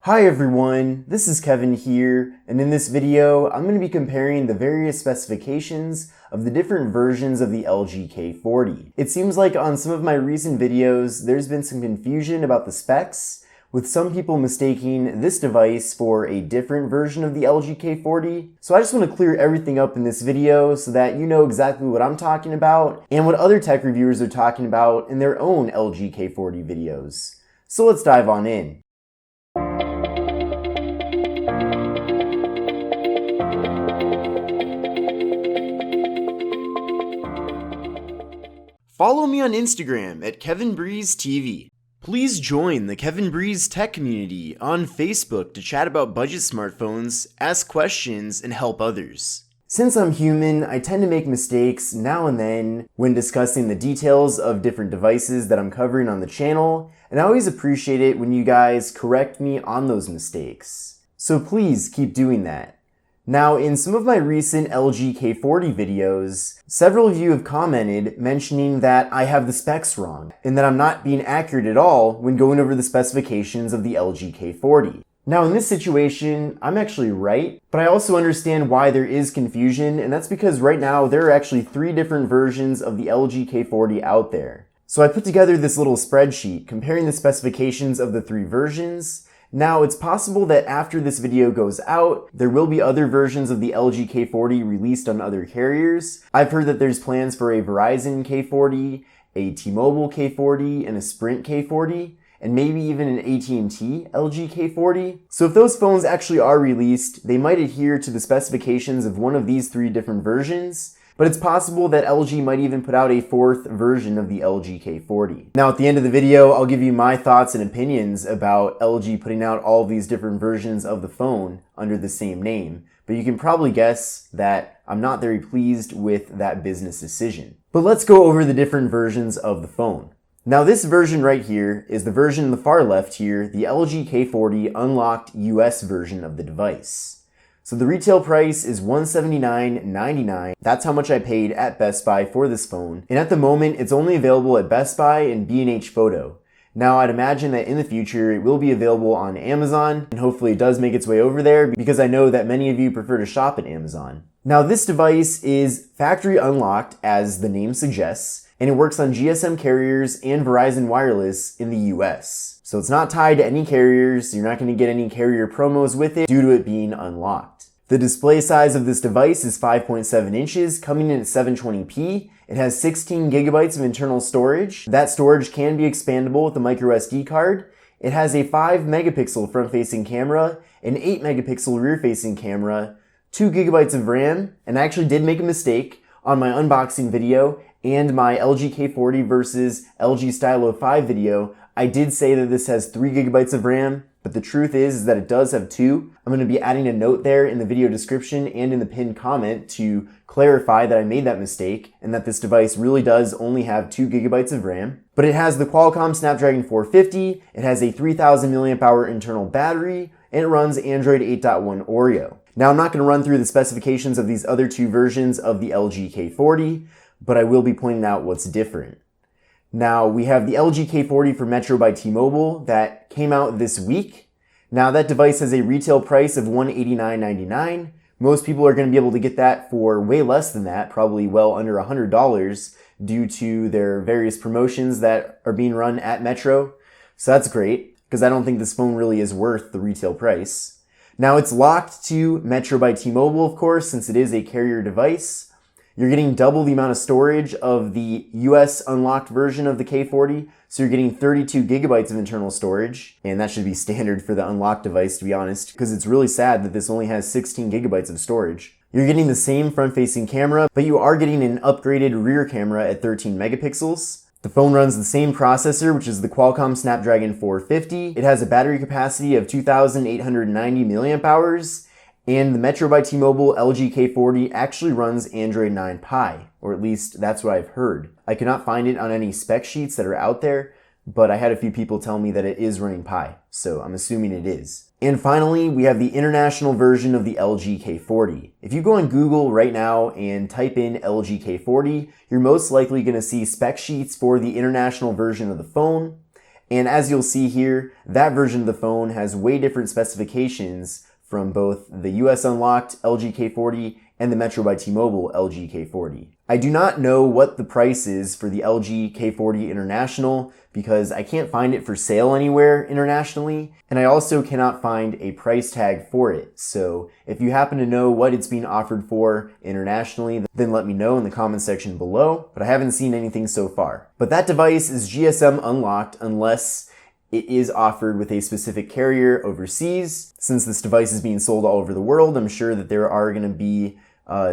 Hi everyone, this is Kevin here, and in this video, I'm going to be comparing the various specifications of the different versions of the LG K40. It seems like on some of my recent videos, there's been some confusion about the specs, with some people mistaking this device for a different version of the LG K40. So I just want to clear everything up in this video so that you know exactly what I'm talking about and what other tech reviewers are talking about in their own LG K40 videos. So let's dive on in. Follow me on Instagram at KevinBreezeTV. Please join the Kevin Breeze Tech community on Facebook to chat about budget smartphones, ask questions, and help others. Since I'm human, I tend to make mistakes now and then when discussing the details of different devices that I'm covering on the channel, and I always appreciate it when you guys correct me on those mistakes. So please keep doing that. Now, in some of my recent LG K40 videos, several of you have commented mentioning that I have the specs wrong, and that I'm not being accurate at all when going over the specifications of the LG K40. Now, in this situation, I'm actually right, but I also understand why there is confusion, and that's because right now there are actually 3 different versions of the LG K40 out there. So I put together this little spreadsheet comparing the specifications of the 3 versions. Now, it's possible that after this video goes out, there will be other versions of the LG K40 released on other carriers. I've heard that there's plans for a Verizon K40, a T-Mobile K40, and a Sprint K40, and maybe even an AT&T LG K40. So if those phones actually are released, they might adhere to the specifications of one of these 3 different versions, but it's possible that LG might even put out a 4th version of the LG K40. Now, at the end of the video, I'll give you my thoughts and opinions about LG putting out all of these different versions of the phone under the same name, but you can probably guess that I'm not very pleased with that business decision. But let's go over the different versions of the phone. Now, this version right here is the version in the far left here, the LG K40 unlocked US version of the device. So the retail price is $179.99. That's how much I paid at Best Buy for this phone. And at the moment, it's only available at Best Buy and B&H Photo. Now, I'd imagine that in the future, it will be available on Amazon, and hopefully it does make its way over there because I know that many of you prefer to shop at Amazon. Now, this device is factory unlocked, as the name suggests, and it works on GSM carriers and Verizon Wireless in the US. So it's not tied to any carriers, so you're not going to get any carrier promos with it due to it being unlocked. The display size of this device is 5.7 inches, coming in at 720p. It has 16 gigabytes of internal storage. That storage can be expandable with a micro SD card. It has a 5 megapixel front-facing camera, an 8 megapixel rear-facing camera, 2 gigabytes of RAM, and I actually did make a mistake on my unboxing video and my LG K40 versus LG Stylo 5 video. I did say that this has 3 gigabytes of RAM, but the truth is that it does have 2. I'm going to be adding a note there in the video description and in the pinned comment to clarify that I made that mistake and that this device really does only have 2 gigabytes of RAM. But it has the Qualcomm Snapdragon 450, it has a 3000 milliamp hour internal battery, and it runs Android 8.1 Oreo. Now, I'm not going to run through the specifications of these other 2 versions of the LG K40, but I will be pointing out what's different. Now, we have the LG K40 for Metro by T-Mobile that came out this week. Now, that device has a retail price of $189.99. Most people are going to be able to get that for way less than that, probably well under $100, due to their various promotions that are being run at Metro. So that's great, because I don't think this phone really is worth the retail price. Now, it's locked to Metro by T-Mobile, of course, since it is a carrier device. You're getting double the amount of storage of the US unlocked version of the K40, so you're getting 32 gigabytes of internal storage, and that should be standard for the unlocked device, to be honest, because it's really sad that this only has 16 gigabytes of storage. You're getting the same front-facing camera, but you are getting an upgraded rear camera at 13 megapixels. The phone runs the same processor, which is the Qualcomm Snapdragon 450. It has a battery capacity of 2,890 milliamp hours, and the Metro by T-Mobile LG K40 actually runs Android 9 Pie, or at least that's what I've heard. I could not find it on any spec sheets that are out there, but I had a few people tell me that it is running Pie, so I'm assuming it is. And finally, we have the international version of the LG K40. If you go on Google right now and type in LG K40, you're most likely going to see spec sheets for the international version of the phone. And as you'll see here, that version of the phone has way different specifications from both the US unlocked LG K40 and the Metro by T-Mobile LG K40. I do not know what the price is for the LG K40 International because I can't find it for sale anywhere internationally, and I also cannot find a price tag for it. So if you happen to know what it's being offered for internationally, then let me know in the comment section below, but I haven't seen anything so far. But that device is GSM unlocked unless it is offered with a specific carrier overseas. Since this device is being sold all over the world, I'm sure that there are going to be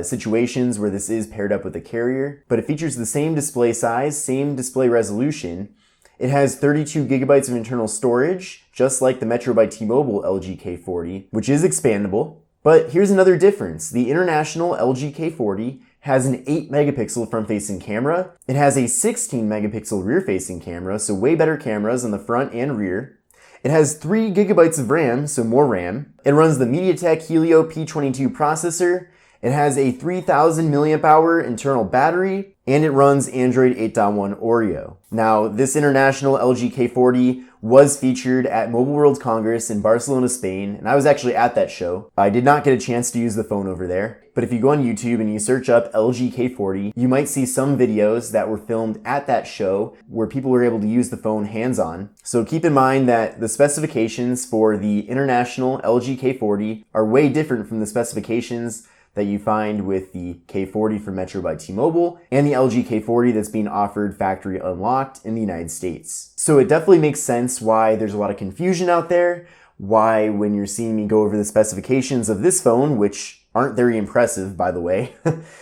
situations where this is paired up with a carrier, but it features the same display size, same display resolution. It has 32 gigabytes of internal storage, just like the Metro by T-Mobile LG K40, which is expandable. But here's another difference. The international LG K40 has an 8 megapixel front-facing camera. It has a 16 megapixel rear-facing camera, so way better cameras on the front and rear. It has 3 gigabytes of RAM, so more RAM. It runs the MediaTek Helio P22 processor. It has a 3000 milliamp hour internal battery, and it runs Android 8.1 Oreo. Now, this international LG K40 was featured at Mobile World Congress in Barcelona, Spain, and I was actually at that show. I did not get a chance to use the phone over there, but if you go on YouTube and you search up LG K40, you might see some videos that were filmed at that show where people were able to use the phone hands-on. So keep in mind that the specifications for the international LG K40 are way different from the specifications that you find with the K40 from Metro by T-Mobile and the LG K40 that's being offered factory unlocked in the United States. So it definitely makes sense why there's a lot of confusion out there, why when you're seeing me go over the specifications of this phone, which aren't very impressive, by the way,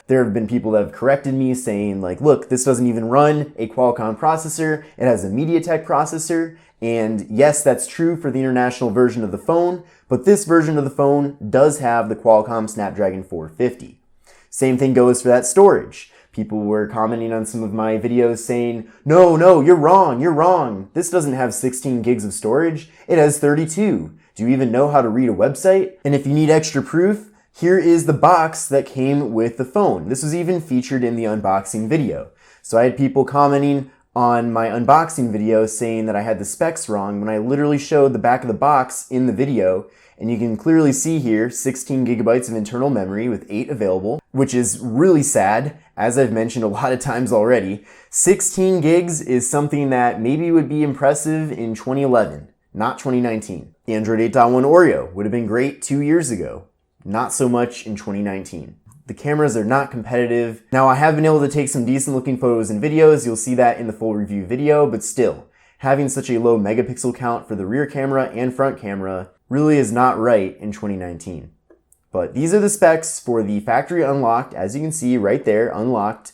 there have been people that have corrected me saying like, look, this doesn't even run a Qualcomm processor, it has a MediaTek processor, and yes, that's true for the international version of the phone, but this version of the phone does have the Qualcomm Snapdragon 450. Same thing goes for that storage. People were commenting on some of my videos saying, no, you're wrong. This doesn't have 16 gigs of storage, it has 32. Do you even know how to read a website? And if you need extra proof, here is the box that came with the phone. This was even featured in the unboxing video. So I had people commenting on my unboxing video saying that I had the specs wrong when I literally showed the back of the box in the video, and you can clearly see here 16 gigabytes of internal memory with 8 available, which is really sad, as I've mentioned a lot of times already. 16 gigs is something that maybe would be impressive in 2011, not 2019. Android 8.1 Oreo would have been great 2 years ago, not so much in 2019. The cameras are not competitive. Now, I have been able to take some decent looking photos and videos. You'll see that in the full review video, but still, having such a low megapixel count for the rear camera and front camera really is not right in 2019. But these are the specs for the factory unlocked, as you can see right there, unlocked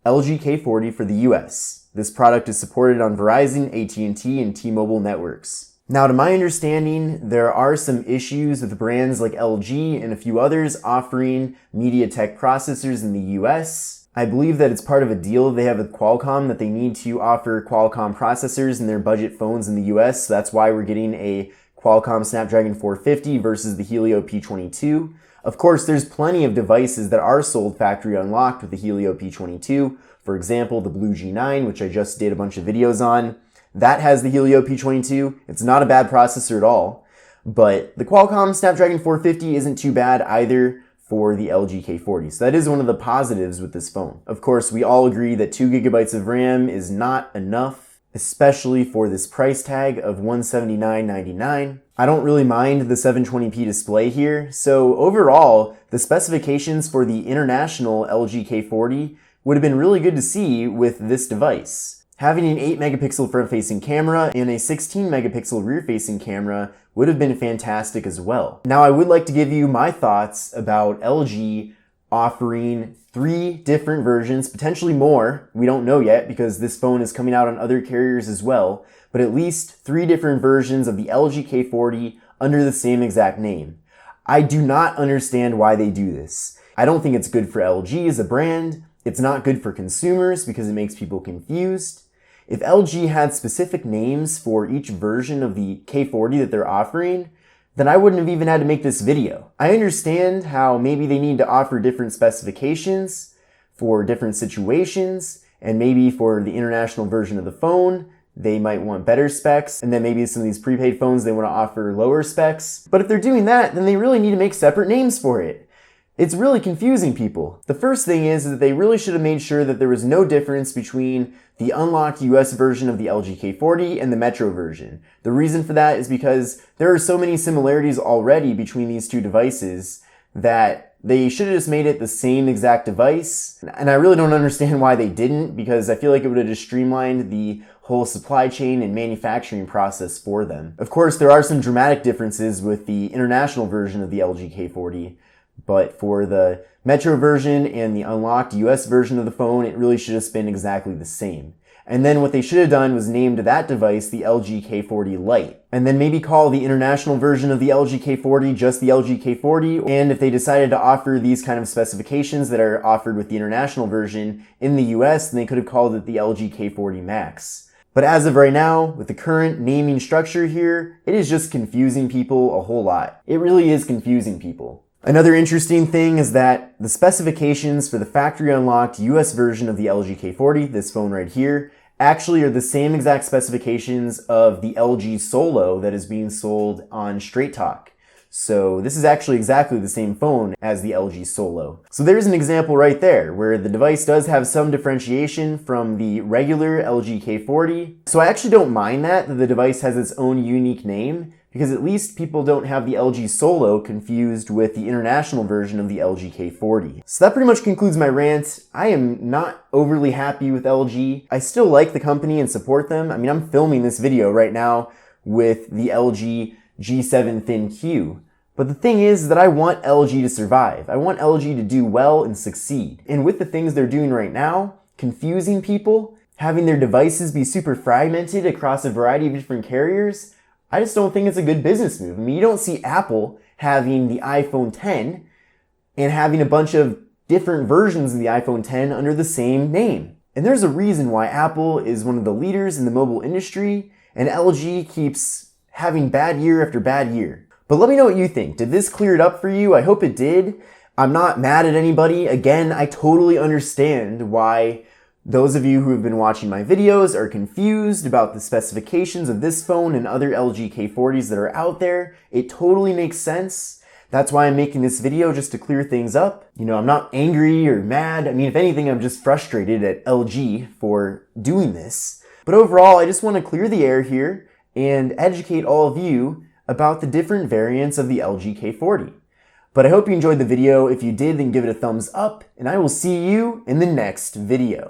LG K40 for the US. This product is supported on Verizon, AT&T, and T-Mobile networks. Now, to my understanding, there are some issues with brands like LG and a few others offering MediaTek processors in the US. I believe that it's part of a deal they have with Qualcomm that they need to offer Qualcomm processors in their budget phones in the US. So that's why we're getting a Qualcomm Snapdragon 450 versus the Helio P22. Of course, there's plenty of devices that are sold factory unlocked with the Helio P22. For example, the Blue G9, which I just did a bunch of videos on. That has the Helio P22. It's not a bad processor at all, but the Qualcomm Snapdragon 450 isn't too bad either for the LG K40. So that is one of the positives with this phone. Of course, we all agree that 2 gigabytes of RAM is not enough, especially for this price tag of $179.99. I don't really mind the 720p display here, so overall, the specifications for the international LG K40 would have been really good to see with this device. Having an 8 megapixel front-facing camera and a 16 megapixel rear-facing camera would have been fantastic as well. Now, I would like to give you my thoughts about LG offering 3 different versions, potentially more. We don't know yet because this phone is coming out on other carriers as well, but at least 3 different versions of the LG K40 under the same exact name. I do not understand why they do this. I don't think it's good for LG as a brand. It's not good for consumers because it makes people confused. If LG had specific names for each version of the K40 that they're offering, then I wouldn't have even had to make this video. I understand how maybe they need to offer different specifications for different situations, and maybe for the international version of the phone, they might want better specs, and then maybe some of these prepaid phones, they want to offer lower specs. But if they're doing that, then they really need to make separate names for it. It's really confusing people. The first thing is that they really should have made sure that there was no difference between the unlocked US version of the LG K40 and the Metro version. The reason for that is because there are so many similarities already between these two devices that they should have just made it the same exact device. And I really don't understand why they didn't, because I feel like it would have just streamlined the whole supply chain and manufacturing process for them. Of course, there are some dramatic differences with the international version of the LG K40, but for the Metro version and the unlocked US version of the phone, it really should have been exactly the same. And then what they should have done was named that device the LG K40 Lite. And then maybe call the international version of the LG K40 just the LG K40. And if they decided to offer these kind of specifications that are offered with the international version in the US, then they could have called it the LG K40 Max. But as of right now, with the current naming structure here, it is just confusing people a whole lot. It really is confusing people. Another interesting thing is that the specifications for the factory unlocked US version of the LG K40, this phone right here, actually are the same exact specifications of the LG Solo that is being sold on Straight Talk. So this is actually exactly the same phone as the LG Solo. So there's an example right there where the device does have some differentiation from the regular LG K40. So I actually don't mind that the device has its own unique name, because at least people don't have the LG Solo confused with the international version of the LG K40. So that pretty much concludes my rant. I am not overly happy with LG. I still like the company and support them. I mean, I'm filming this video right now with the LG G7 Thin Q. But the thing is that I want LG to survive. I want LG to do well and succeed. And with the things they're doing right now, confusing people, having their devices be super fragmented across a variety of different carriers, I just don't think it's a good business move. I mean, you don't see Apple having the iPhone X and having a bunch of different versions of the iPhone X under the same name. And there's a reason why Apple is one of the leaders in the mobile industry and LG keeps having bad year after bad year. But let me know what you think. Did this clear it up for you? I hope it did. I'm not mad at anybody. Again, I totally understand why those of you who have been watching my videos are confused about the specifications of this phone and other LG K40s that are out there. It totally makes sense. That's why I'm making this video, just to clear things up. You know, I'm not angry or mad. I mean, if anything, I'm just frustrated at LG for doing this. But overall, I just want to clear the air here and educate all of you about the different variants of the LG K40. But I hope you enjoyed the video. If you did, then give it a thumbs up, and I will see you in the next video.